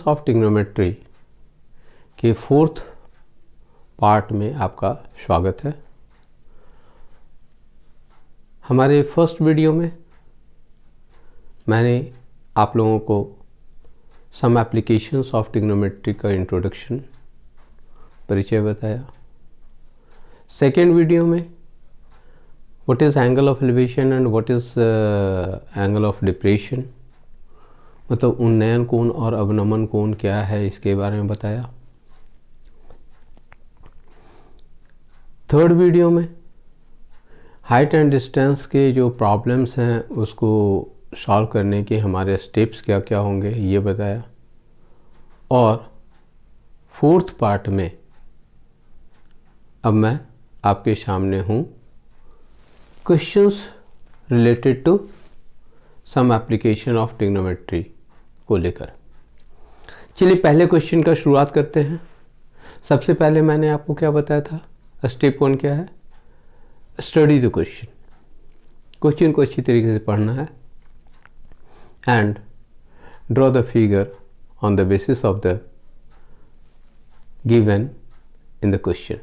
Applications of trigonometry के 4th part में आपका स्वागत है। हमारे फर्स्ट वीडियो में मैंने आप लोगों को सम एप्लीकेशंस ऑफ ट्रिग्नोमेट्री का इंट्रोडक्शन परिचय बताया। सेकेंड वीडियो में what is angle of elevation and what is angle of depression, मतलब उन्नयन कोण और अवनमन कोण क्या है इसके बारे में बताया। थर्ड वीडियो में हाइट एंड डिस्टेंस के जो प्रॉब्लम्स हैं उसको सॉल्व करने के हमारे स्टेप्स क्या क्या होंगे ये बताया। और 4th पार्ट में अब मैं आपके सामने हूँ questions related to some application of trigonometry को लेकर। चलिए पहले क्वेश्चन का शुरुआत करते हैं। सबसे पहले मैंने आपको क्या बताया था, स्टेप 1 क्या है, स्टडी द क्वेश्चन। क्वेश्चन को अच्छी तरीके से पढ़ना है and draw the figure on the basis of the given in the question.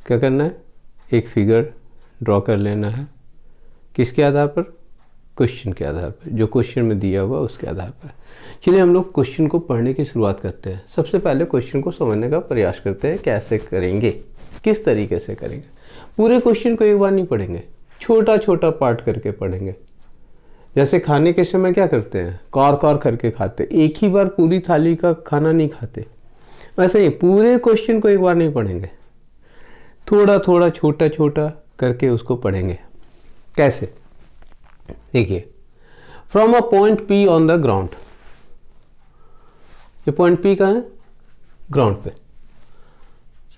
क्या करना है, एक फिगर ड्रॉ कर लेना है। किसके आधार पर, क्वेश्चन के आधार पर, जो क्वेश्चन में दिया हुआ उसके आधार पर। चलिए हम लोग क्वेश्चन को पढ़ने की शुरुआत करते हैं। सबसे पहले क्वेश्चन को समझने का प्रयास करते हैं, कैसे करेंगे, किस तरीके से करेंगे। पूरे क्वेश्चन को एक बार नहीं पढ़ेंगे, छोटा छोटा पार्ट करके पढ़ेंगे। जैसे खाने के समय क्या करते हैं, कौर कौर करके खाते, एक ही बार पूरी थाली का खाना नहीं खाते, वैसे ही पूरे क्वेश्चन को एक बार नहीं पढ़ेंगे, थोड़ा थोड़ा छोटा छोटा करके उसको पढ़ेंगे। कैसे, देखिए, from a point P on the ground. ये पॉइंट P कहाँ है, ग्राउंड पे।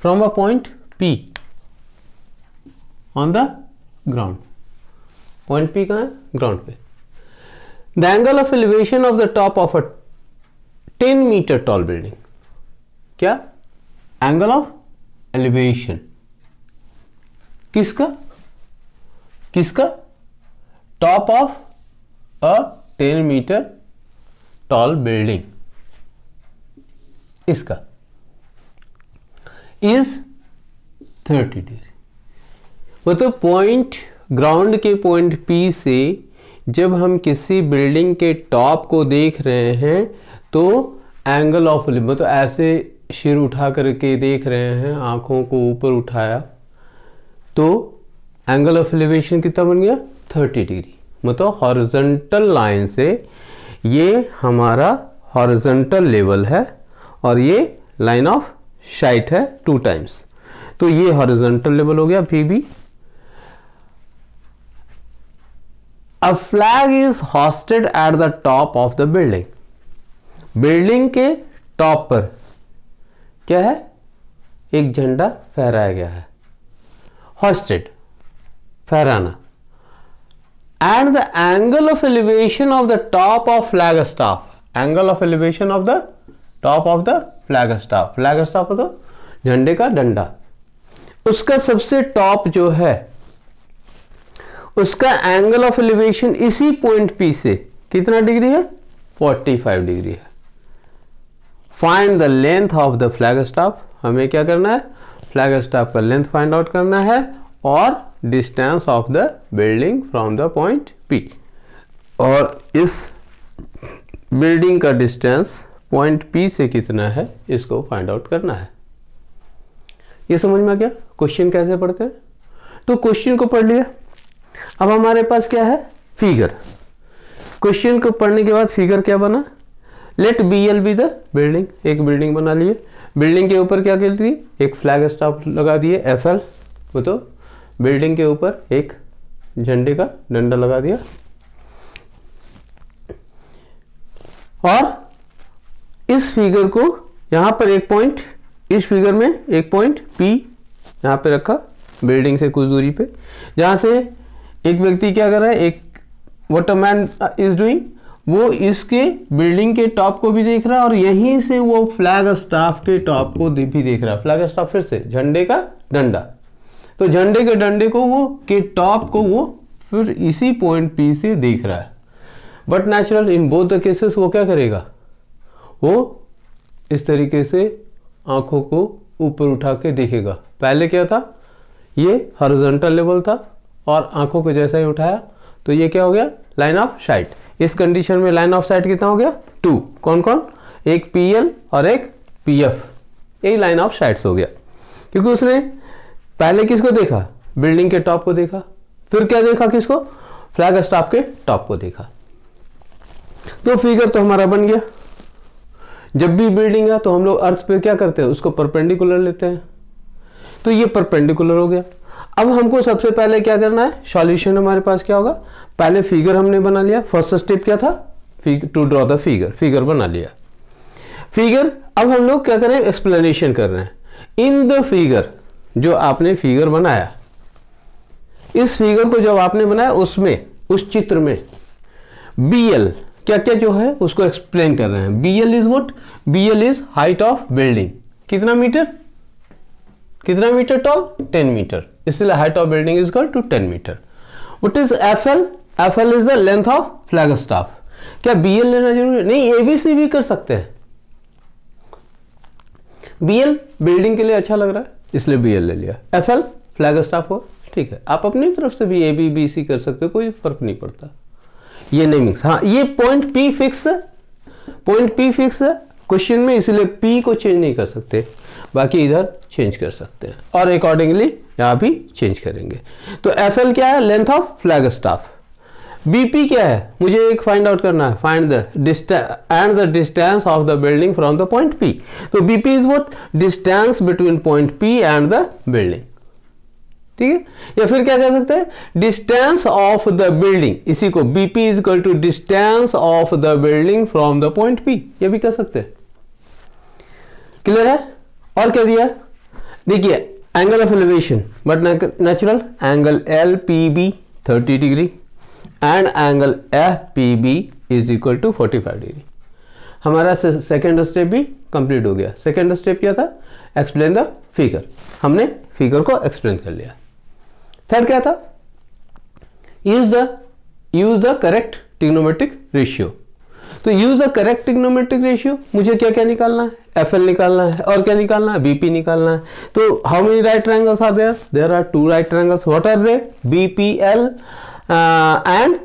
From a point P on the ground, point P कहाँ है, ग्राउंड पे। The angle of elevation of the top of a 10 metre tall building. क्या, angle of elevation किसका, किसका, top of a 10 metre tall building, इसका is 30 degree. मतलब point, ground के point P से जब हम किसी बिल्डिंग के टॉप को देख रहे हैं तो एंगल ऑफ, मतलब ऐसे सिर उठा करके देख रहे हैं, आंखों को ऊपर उठाया, तो एंगल ऑफ एलिवेशन कितना बन गया, 30 डिग्री। मतलब हॉरिजॉन्टल लाइन से ये हमारा हॉरिजॉन्टल लेवल है और ये लाइन ऑफ साइट है 2 टाइम्स, तो ये हॉरिजॉन्टल लेवल हो गया VB। A flag is hoisted at the top of the building. Building के टॉप पर क्या है, एक झंडा फहराया गया है, hoisted, फहराना। And the angle of elevation of the top of flag staff, angle of elevation of the top of the flag staff, flag staff तो झंडे का डंडा, उसका सबसे टॉप जो है उसका एंगल ऑफ एलिवेशन इसी पॉइंट P से कितना डिग्री है, 45 डिग्री है। Find the length of the flag staff. हमें क्या करना है, फ्लैग स्टाफ का लेंथ फाइंड आउट करना है और distance of the building from the point P। और इस बिल्डिंग का डिस्टेंस पॉइंट P से कितना है इसको फाइंड आउट करना है। ये समझ में आ गया क्वेश्चन कैसे पढ़ते हैं। तो क्वेश्चन को पढ़ लिया, अब हमारे पास क्या है, फिगर। क्वेश्चन को पढ़ने के बाद फिगर क्या बना, let BL be the building. एक बिल्डिंग बना लिए, बिल्डिंग के ऊपर क्या कर दी, एक फ्लैग स्टाफ लगा दिए FL, वो तो बिल्डिंग के ऊपर एक झंडे का डंडा लगा दिया। और इस फिगर को यहां पर एक पॉइंट, इस फिगर में एक पॉइंट P यहां पे रखा बिल्डिंग से कुछ दूरी पे, जहां से एक व्यक्ति क्या कर रहा है, एक what a man is doing, वो इसके बिल्डिंग के टॉप को भी देख रहा है और यहीं से वो फ्लैग स्टाफ के टॉप को भी देख रहा है। फ्लैग स्टाफ फिर से झंडे का डंडा, तो झंडे के डंडे को वो के टॉप को वो फिर इसी पॉइंट P से देख रहा है। But natural in both the cases वो क्या करेगा, वो इस तरीके से आंखों को ऊपर उठा के देखेगा। पहले क्या था, ये हॉरिजॉन्टल लेवल था और आंखों को जैसा ही उठाया तो ये क्या हो गया, लाइन ऑफ साइट। इस कंडीशन में लाइन ऑफ साइट कितना हो गया, 2। कौन कौन, एक PL और एक PF, यही लाइन ऑफ साइट्स हो गया। क्योंकि उसने पहले किसको देखा, बिल्डिंग के टॉप को देखा, फिर क्या देखा, किसको, फ्लैग स्टॉप के टॉप को देखा। तो फिगर तो हमारा बन गया। जब भी बिल्डिंग है तो हम लोग अर्थ पे क्या करते हैं, उसको परपेंडिकुलर लेते हैं, तो ये परपेंडिकुलर हो गया। अब हमको सबसे पहले क्या करना है, सॉल्यूशन हमारे पास क्या होगा, पहले फिगर हमने बना लिया। फर्स्ट स्टेप क्या था, to draw the figure, figure बना लिया। फिगर, अब हम लोग क्या करें, एक्सप्लेनेशन कर रहे हैं। इन द फिगर, जो आपने फिगर बनाया, इस फिगर को जब आपने बनाया उसमें, उस चित्र में BL क्या क्या जो है उसको एक्सप्लेन कर रहे हैं। BL is what, BL is height of building, कितना मीटर, कितना मीटर टॉल, 10 मीटर, इसलिए height of building is equal to 10 metre. What is FL, FL is the length of flag staff. क्या BL लेना जरूरी है, नहीं, ABC भी कर सकते हैं। BL बिल्डिंग के लिए अच्छा लग रहा है इसलिए BL ले लिया, FL फ्लैग स्टाफ हो, ठीक है। आप अपनी तरफ से भी AB BC कर सकते हो, कोई फर्क नहीं पड़ता, ये नहीं मिक्स। हाँ, ये पॉइंट P फिक्स है, पॉइंट P फिक्स है क्वेश्चन में, इसलिए P को चेंज नहीं कर सकते, बाकी इधर चेंज कर सकते हैं और अकॉर्डिंगली यहाँ भी चेंज करेंगे। तो FL क्या है, length of flag staff. BP क्या है, मुझे एक फाइंड आउट करना है, find the distance of the building from the point P। तो BP is what, distance between point P and the building, ठीक है। या फिर क्या कह सकते हैं, डिस्टेंस ऑफ द बिल्डिंग, इसी को BP is equal to distance of the building from the point P, ये भी कह सकते हैं। क्लियर है। और क्या दिया, देखिए angle of elevation but natural, angle LPB 30 degree and angle FPB is equal to 45 degree. हमारा सेकेंड स्टेप भी कंप्लीट हो गया। सेकेंड स्टेप क्या था, एक्सप्लेन द फिगर, हमने फिगर को एक्सप्लेन कर लिया। थर्ड क्या था, use the correct trigonometric ratio. तो use the correct trigonometric ratio, मुझे क्या क्या निकालना है, FL निकालना है और क्या निकालना है, BP निकालना है। तो how many right triangles are there, there are 2 right triangles. What are they, BPL and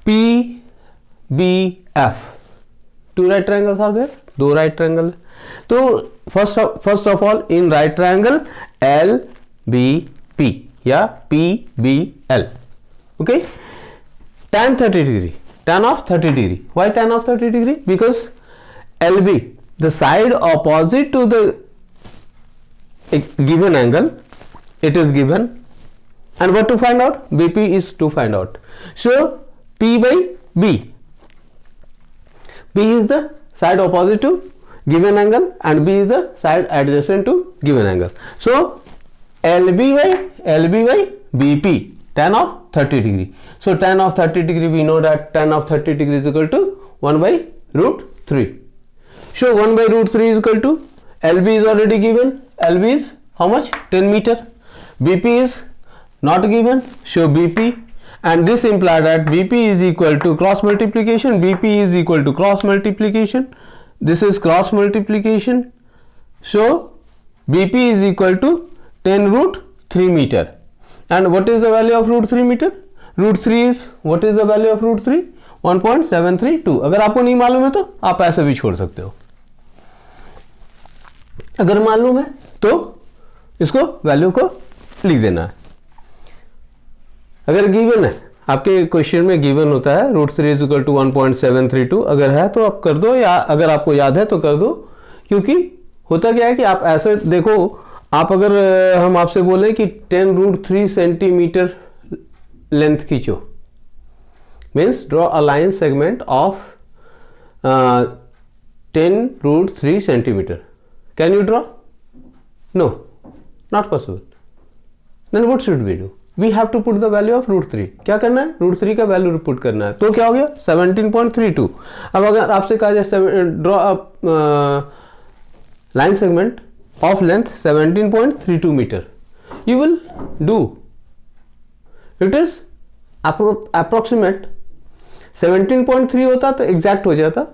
PBF, 2 right triangles are there, 2 right triangle. तो first of all in right triangle LBP या PBL, okay. tan 30 degree, tan of 30 degree, why tan of 30 degree, because LB, the side opposite to the given angle, it is given, and what to find out, BP is to find out. So P by B, P is the side opposite to given angle and B is the side adjacent to given angle. So LB by BP, tan of 30 degree. So tan of 30 degree, we know that tan of 30 degree is equal to 1 by root 3. So 1 by root 3 is equal to, LB is already given, LB is how much, 10 meter. BP is not given, so BP, and this implies that BP is equal to cross multiplication, BP is equal to cross multiplication, this is cross multiplication, so BP is equal to 10 root 3 meter. And what is the value of root 3 meter? Root 3 is, what is the value of root 3? 1.732. अगर आपको नहीं मालूम है तो आप ऐसे भी छोड़ सकते हो, अगर मालूम है तो इसको वैल्यू को लिख देना है। अगर गिवन है, आपके क्वेश्चन में गिवन होता है रूट 3 इज इक्वल टू 1.732, अगर है तो आप कर दो, या अगर आपको याद है तो कर दो। क्योंकि होता क्या है कि आप ऐसे देखो, आप अगर हम आपसे बोले कि 10 रूट 3 सेंटीमीटर लेंथ खींचो, means draw a line segment of 10 root 3 centimetre, can you draw? No, not possible. Then what should we do? We have to put the value of root 3। क्या करना है? रूट 3 का value put करना है। तो क्या हो गया? 17.32। अब अगर आपसे कहा जाए draw a line segment of length 17.32 meter, you will do, it is approximate। 17.3 होता तो एग्जैक्ट हो जाता,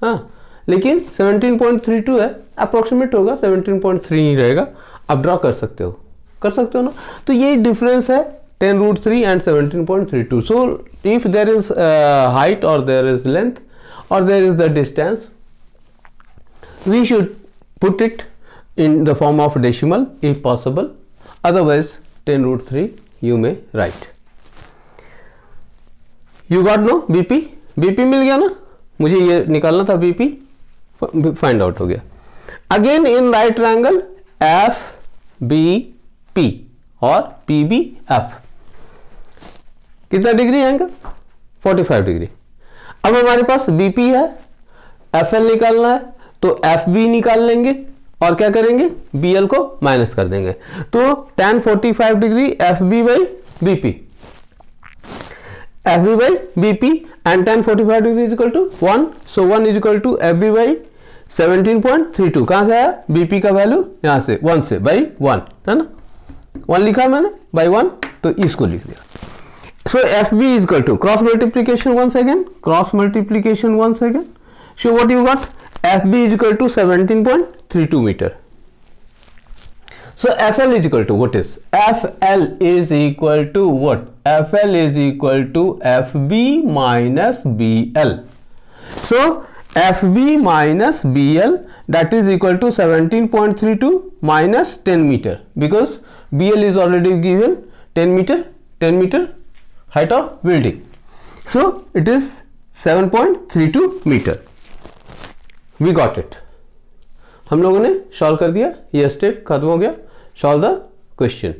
हाँ, लेकिन 17.32 है, अप्रोक्सीमेट होगा 17.3 ही रहेगा। आप ड्रॉ कर सकते हो ना। तो ये डिफरेंस है 10√3 and 17.32. So if there is height or there is length or there is the distance, we should put it in the form of decimal if possible, otherwise 10√3 you may write. You got no BP? BP मिल गया ना, मुझे ये निकालना था BP, find out हो गया। Again in right triangle FBP और PBF कितना डिग्री है एंगल? 45 डिग्री। अब हमारे पास BP है, FL निकालना है तो FB निकाल लेंगे और क्या करेंगे, BL को माइनस कर देंगे। तो tan 45 degree FB by BP, FB by BP and tan 45 degree is equal to 1, so 1 is equal to FB by 17.32। कहां से आया? BP का वैल्यू यहां से 1 से बाई 1 है ना, 1 लिखा मैंने बाई 1, तो इसको लिख दिया। So FB is equal to cross multiplication once again. So what you got? FB is equal to 17.32 meter. So FL is equal to what is? FL is equal to what? FL is equal to FB minus BL. So FB minus BL, that is equal to 17.32 minus 10 meter, because BL is already given 10 meter height of building. So it is 7.32 meter. We got it. हम लोगों ने solve कर दिया, ये step खत्म हो गया। Solve the question.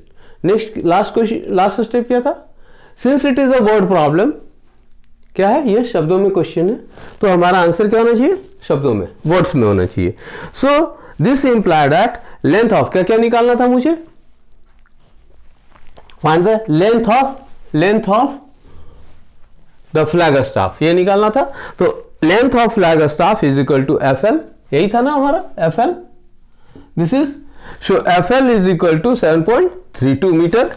Next last step क्या था? Since it is a word problem, क्या है ये? शब्दों में क्वेश्चन है, तो हमारा आंसर क्या होना चाहिए? शब्दों में, वर्ड्स में होना चाहिए। So this imply that length of क्या निकालना था मुझे? Find the length of the flag staff, ये निकालना था। तो length of flag staff is equal to FL, यही था ना हमारा FL, this is, so FL is equal to 7.32 metre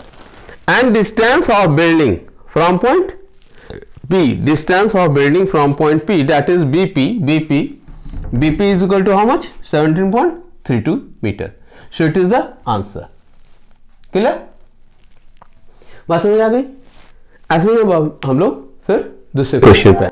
and distance of building from point P, distance of building from point P, that is BP is equal to how much? 17.32 meter. So it is the answer. Clear? बात समझ आ गई? ऐसे ही हम लोग फिर दूसरे question पे